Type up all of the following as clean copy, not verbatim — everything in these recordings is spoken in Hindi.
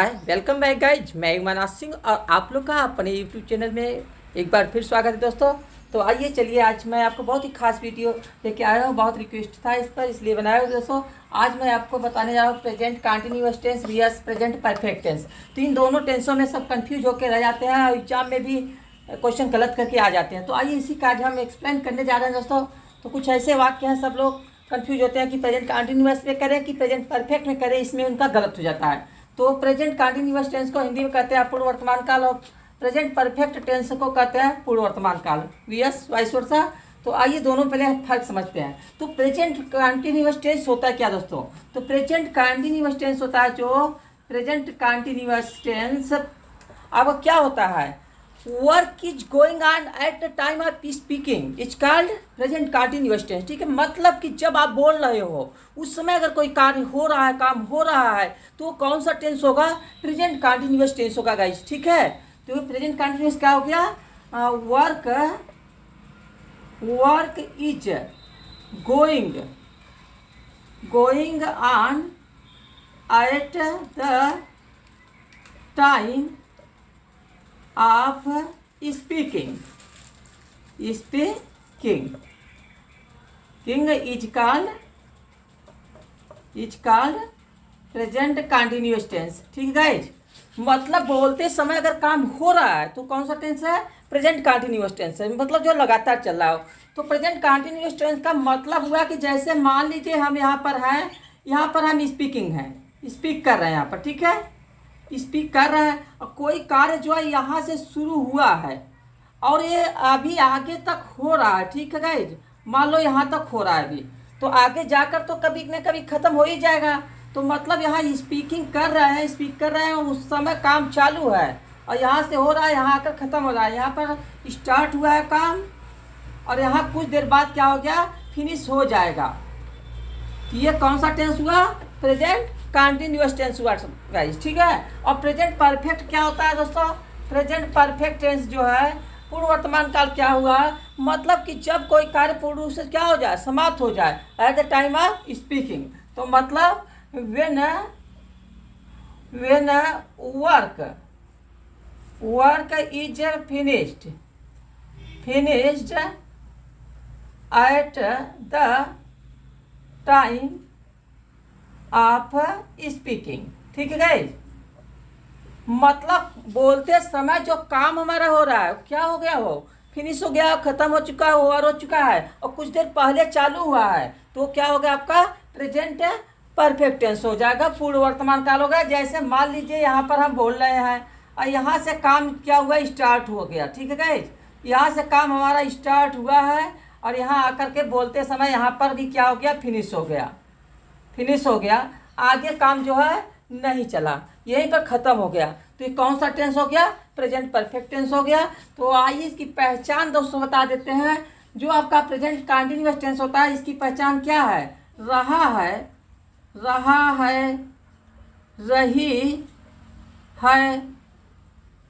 हाय वेलकम बैक गाइज, मैं युवराज सिंह और आप लोग का अपने यूट्यूब चैनल में एक बार फिर स्वागत है दोस्तों। तो आइए चलिए, आज मैं आपको बहुत ही खास वीडियो लेके आया हूँ। बहुत रिक्वेस्ट था इस पर, इसलिए बनाया हूँ दोस्तों। आज मैं आपको बताने जा रहा हूँ present continuous tense vs present perfect tense. तो इन दोनों टेंसों में सब कंफ्यूज होकर रह जाते हैं और एग्जाम में भी क्वेश्चन गलत करके आ जाते हैं। तो आइए इसी का आज हम एक्सप्लेन करने जा रहे हैं दोस्तों। तो कुछ ऐसे वाक्य हैं, सब लोग कंफ्यूज होते हैं कि प्रेजेंट कंटिन्यूअस में करें कि प्रेजेंट परफेक्ट में करें, इसमें उनका गलत हो जाता है। तो प्रेजेंट कंटिन्यूअस टेंस को हिंदी में कहते हैं पूर्व वर्तमान काल और प्रेजेंट परफेक्ट टेंस को कहते हैं पूर्व वर्तमान काल, वीएस वाइस वर्सा। तो आइए दोनों पहले फर्क समझते हैं। तो प्रेजेंट कंटिन्यूअस टेंस होता है क्या दोस्तों? तो प्रेजेंट कंटिन्यूअस टेंस होता है, जो प्रेजेंट कंटिन्यूअस टेंस अब क्या होता है, work is going on at the time of speaking is called present continuous tense. ठीक है, मतलब कि जब आप बोल रहे हो उस समय अगर कोई कार्य हो रहा है, काम हो रहा है, तो कौन सा टेंस होगा? प्रेजेंट कंटिन्यूअस टेंस होगा गाइस। ठीक है, तो प्रेजेंट कंटिन्यूअस क्या हो गया? Work is going on at the time of speaking king is called present continuous tense. ठीक है गाइज, मतलब बोलते समय अगर काम हो रहा है तो कौन सा टेंस है? प्रेजेंट कंटिन्यूअस टेंस है, मतलब जो लगातार चल रहा हो। तो प्रेजेंट कंटिन्यूअस टेंस का मतलब हुआ कि जैसे मान लीजिए हम यहाँ पर हैं, यहाँ पर हम स्पीक कर रहे हैं, यहाँ पर ठीक है, स्पीक कर रहे हैं और कोई कार्य जो है यहाँ से शुरू हुआ है और ये अभी आगे तक हो रहा है। ठीक है गाइज, मान लो यहाँ तक हो रहा है अभी, तो आगे जाकर तो कभी न कभी ख़त्म हो ही जाएगा। तो मतलब यहाँ स्पीक कर रहे हैं, उस समय काम चालू है और यहाँ से हो रहा है, यहाँ आकर ख़त्म हो रहा है। यहाँ पर स्टार्ट हुआ है काम और यहाँ कुछ देर बाद क्या हो गया, फिनिश हो जाएगा। तो ये कौन सा टेंस हुआ? प्रेजेंट कंटिन्यूअस टेंस हुआ गाइस। ठीक है, और प्रेजेंट परफेक्ट क्या होता है दोस्तों? प्रेजेंट परफेक्ट टेंस जो है पूर्व वर्तमान काल क्या हुआ, मतलब कि जब कोई कार्य पूर्ण रूप से क्या हो जाए, समाप्त हो जाए, eight the time of speaking. तो मतलब when work is finished at the time of speaking। ठीक है गाइस, मतलब बोलते समय जो काम हमारा हो रहा है क्या हो गया, हो फिनिश हो गया, खत्म हो चुका है, ओवर हो चुका है और कुछ देर पहले चालू हुआ है, तो क्या हो गया आपका? प्रेजेंट परफेक्ट टेंस हो जाएगा, पूर्व वर्तमान काल हो गया। जैसे मान लीजिए यहाँ पर हम बोल रहे हैं और यहाँ से काम क्या हुआ, स्टार्ट हो गया। ठीक है गाइस, यहाँ से काम हमारा स्टार्ट हुआ है और यहाँ आकर के बोलते समय यहाँ पर भी क्या हो गया, फिनिश हो गया। आगे काम जो है नहीं चला, यहीं पर ख़त्म हो गया। तो ये कौन सा टेंस हो गया? प्रेजेंट परफेक्ट टेंस हो गया। तो आइए इसकी पहचान दोस्तों बता देते हैं। जो आपका प्रेजेंट कंटिन्यूअस टेंस होता है, इसकी पहचान क्या है? रहा है,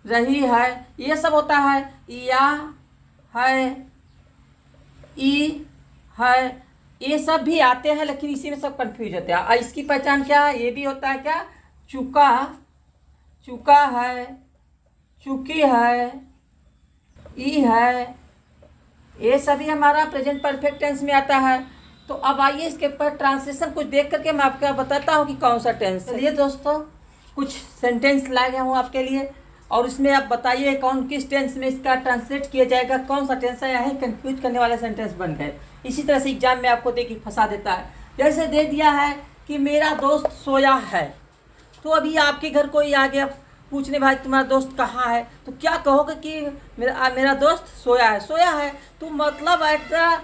रही है, ये सब होता है। या है, ई है, ये सब भी आते हैं, लेकिन इसी में सब कंफ्यूज होते हैं। और इसकी पहचान क्या है? ये भी होता है क्या? चुका है, चुकी है, ई है, ये सभी हमारा प्रेजेंट परफेक्ट टेंस में आता है। तो अब आइए इसके ऊपर ट्रांसलेशन कुछ देख करके मैं आपको बताता हूँ कि कौन सा टेंस है। चलिए दोस्तों, कुछ सेंटेंस लाए गए हूँ आपके लिए और इसमें आप बताइए कौन किस टेंस में इसका ट्रांसलेट किया जाएगा, कौन सा टेंस है। यहाँ कंफ्यूज करने वाले सेंटेंस बन गए। इसी तरह से एग्जाम में आपको देखिए फंसा देता है। जैसे दे दिया है कि मेरा दोस्त सोया है, तो अभी आपके घर कोई आ गया पूछने, भाई तुम्हारा दोस्त कहाँ है? तो क्या कहोगे कि मेरा दोस्त सोया है। तो मतलब eight the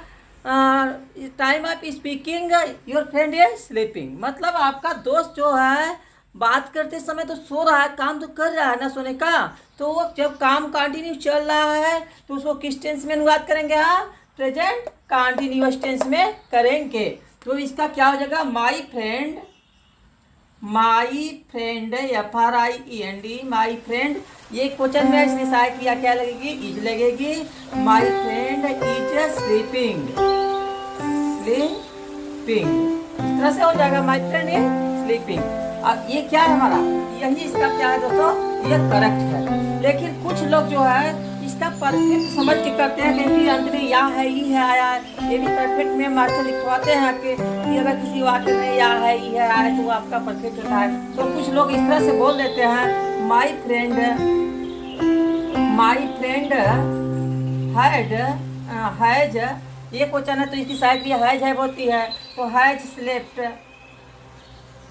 time of speaking your friend is sleeping, मतलब आपका दोस्त जो है बात करते समय तो सो रहा है, काम तो कर रहा है ना सोने का। तो वो जब काम कंटिन्यू चल रहा है तो उसको किस टेंस में अनुवाद करेंगे? हाँ, प्रेजेंट कंटिन्यूअस टेंस में करेंगे। तो इसका क्या हो जाएगा? My friend, FRIEND, my friend. ये क्वेश्चन में इसमें सहायक क्रिया क्या लगेगी? इज लगेगी। My friend is sleeping. इस तरह से हो जाएगा, माई फ्रेंड इज स्लीपिंग। अब ये क्या है हमारा, यही इसका क्या है दोस्तों, ये करेक्ट है। लेकिन कुछ लोग जो है इसका परफेक्ट समझ के करते हैं क्योंकि अंत में या है ई है आया है, ये भी परफेक्ट में मास्टर लिखवाते हैं आपके कि अगर किसी वाक्य में या है ई है आया है तो वो आपका परफेक्ट होता है। तो कुछ लोग इस तरह से बोल देते हैं, माई फ्रेंड हैज, ये क्वेश्चन है तो इसकी साइड भी हैज है होती है, तो हैज स्लेप्ट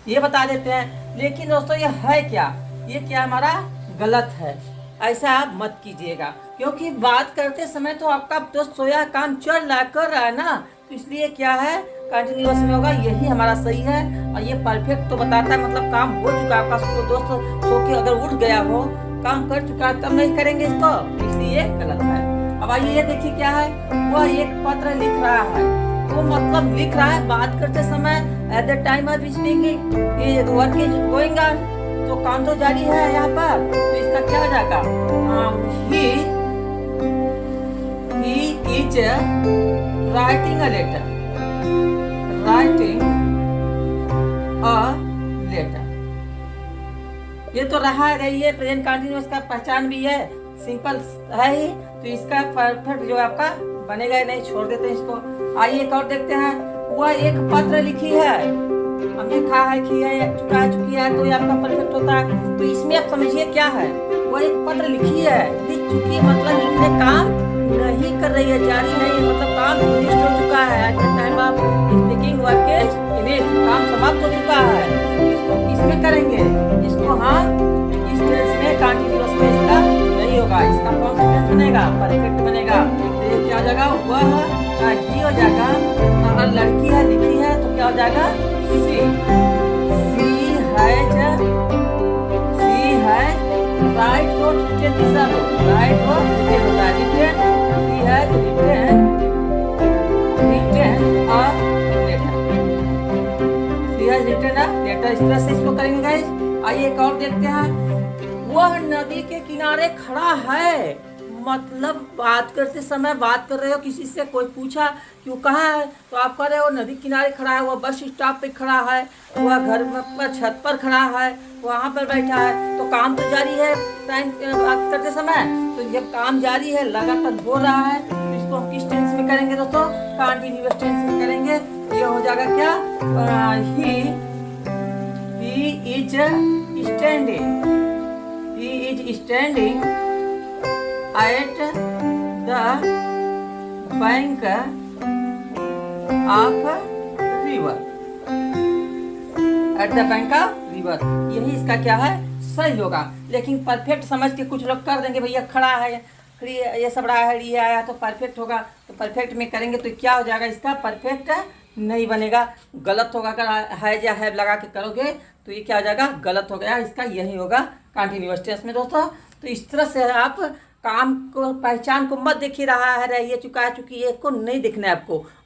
ये बता देते हैं। लेकिन दोस्तों ये है क्या, ये क्या हमारा गलत है, ऐसा आप मत कीजिएगा क्योंकि बात करते समय तो आपका दोस्त सोया काम चल रहा कर रहा है ना, तो इसलिए क्या है कंटिन्यूअस में होगा, यही हमारा सही है। और ये परफेक्ट तो बताता है मतलब काम हो चुका है आपका, दोस्त सो के अगर उठ गया हो काम कर चुका है तब नहीं करेंगे इसको, इसलिए गलत है। अब आइए ये देखिए क्या है, वह एक पत्र लिख रहा है, वो मतलब लिख रहा है बात करते समय eight the time of speaking work is going on, तो काम तो जारी है यहाँ पर, तो इसका क्या हो जाएगा, he is writing a letter, ये तो रहा रही है प्रेजेंट कंटिन्यूअस का पहचान भी है, सिंपल है ही, तो इसका परफेक्ट जो आपका बनेगा नहीं, छोड़ देते हैं इसको। आइए एक और देखते हैं, वह एक पत्र लिखी है, हमने खा है की है चुका है चुकी है, तो ये आपका परफेक्ट होता है। तो इसमें आप समझिए क्या है, वह एक पत्र लिखी है, लिख चुकी है मतलब लिखने काम नहीं कर रही है, जारी नहीं है, मतलब काम फिनिश हो चुका है, eight the time of speaking work is finish, काम समाप्त हो चुका है। इसको किसमें करेंगे, इसको हम इस टेंस में कंटिन्यूअस में इसका नहीं होगा, इसका कौन सा टेंस बनेगा, परफेक्ट बनेगा। तो ये क्या हो जाएगा, वह ही हो जाएगा, अगर लड़की है लिखी है तो क्या हो जाएगा, सी हैज राइट को रिटन दिशा लो, राइट को रिटन होता है, written she has written a letter, she has written a letter, इस तरह से इसको करेंगे गाइस। आइए एक और देखते हैं, वह नदी के किनारे खड़ा है, मतलब बात करते समय बात कर रहे हो किसी से, कोई पूछा कि वो कहाँ है तो आप कह रहे हो नदी किनारे खड़ा है, वह बस स्टॉप पे खड़ा है, वह घर पर छत पर खड़ा है, वहाँ पर बैठा है, तो काम तो जारी है टाइम बात करते समय, तो जब काम जारी है लगातार हो रहा है, तो इसको हम किस टेंस में करेंगे दोस्तों, कंटीन्यूअस टेंस में करेंगे। ये हो जाएगा क्या, he is standing at the bank of river, at the bank of river, यही इसका क्या है सही होगा। लेकिन परफेक्ट समझ के कुछ लोग कर देंगे, भैया खड़ा है ये सब रहा है, ये आया तो परफेक्ट होगा, तो परफेक्ट में करेंगे तो क्या हो जाएगा, इसका परफेक्ट नहीं बनेगा, गलत होगा। अगर है या है लगा के करोगे तो ये क्या हो जाएगा, गलत हो गया, इसका यही होगा कंटिन्यूअस टेंस में दोस्तों। तो इस तरह से आप काम को पहचान को मत देखिए, रहा है रही है चुका है चुकी है को नहीं देखना है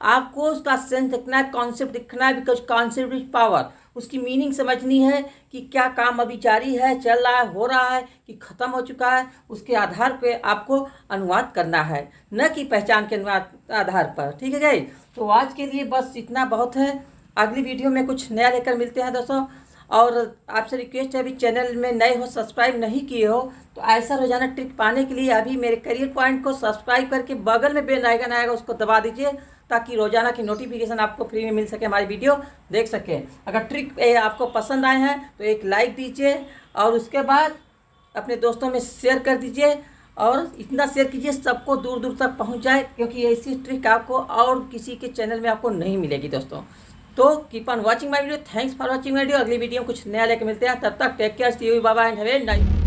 आपको उसका सेंस देखना है, कॉन्सेप्ट दिखना है, बिकॉज कॉन्सेप्ट इज पावर, उसकी मीनिंग समझनी है कि क्या काम अभी जारी है, चल रहा है, हो रहा है कि ख़त्म हो चुका है, उसके आधार पे आपको अनुवाद करना है, न कि पहचान के अनुवाद आधार पर। ठीक है गाइस, तो आज के लिए बस इतना बहुत है, अगली वीडियो में कुछ नया लेकर मिलते हैं दोस्तों। और आपसे रिक्वेस्ट है, अभी चैनल में नए हो, सब्सक्राइब नहीं किए हो तो ऐसा रोजाना ट्रिक पाने के लिए अभी मेरे करियर पॉइंट को सब्सक्राइब करके बगल में बेल आइकन आएगा उसको दबा दीजिए, ताकि रोजाना की नोटिफिकेशन आपको फ्री में मिल सके, हमारी वीडियो देख सके। अगर ट्रिक आपको पसंद आए हैं तो एक लाइक दीजिए और उसके बाद अपने दोस्तों में शेयर कर दीजिए, और इतना शेयर कीजिए सबको दूर दूर तक पहुँच जाए, क्योंकि ऐसी ट्रिक आपको और किसी के चैनल में आपको नहीं मिलेगी दोस्तों। तो keep on watching my video, thanks for watching video. अगली वीडियो में कुछ नया लेकर मिलते हैं, तब तक take care, see you, bye bye and have a nice.